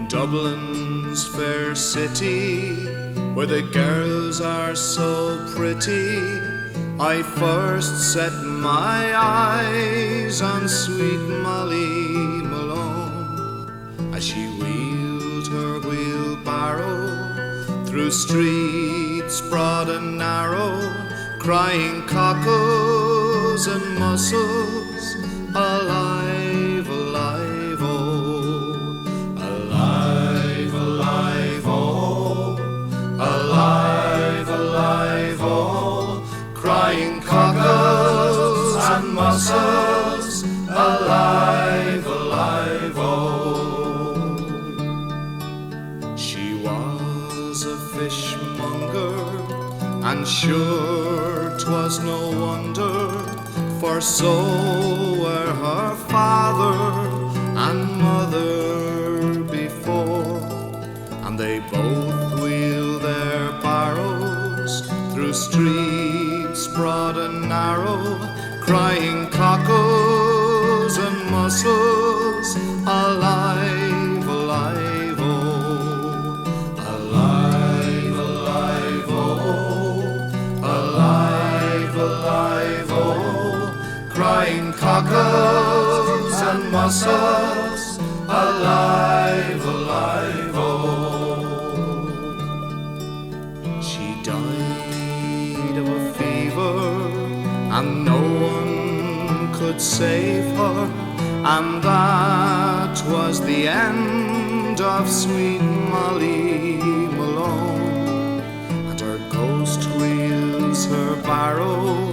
Dublin's fair city, where the girls are so pretty, I first set my eyes on sweet Molly Malone, as she wheeled her wheelbarrow through streets broad and narrow, crying cockles and mussels, alive, alive, oh, alive, alive, oh, alive, alive, oh, crying cockles and mussels, alive, alive, oh. She was a fishmonger, and sure 'twas no wonder, for so were her father and mother before, and they both wheeled their barrows through streets broad and narrow, crying cockles and mussels, alive, alive, oh, alive, alive, oh, alive, alive, oh, crying cockles and mussels, alive, alive, oh. She died of a fever, and no one could save her, and that was the end of sweet Molly Malone. And her ghost wheels her barrow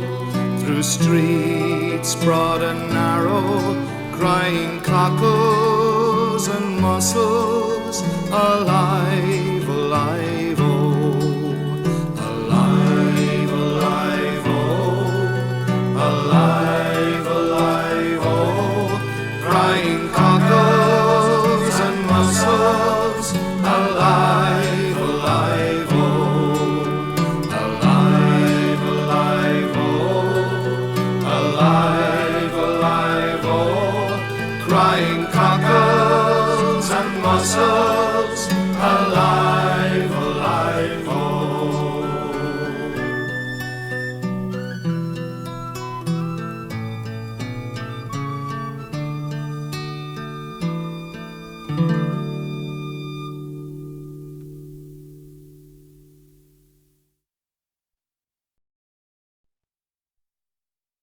through streets broad and narrow, crying cockles and mussels, alive, alive, oh, alive, alive, oh, alive, alive, oh, crying cockles and mussels, alive, alive, oh, alive, alive, oh, alive, alive, oh, crying cockles and mussels, alive.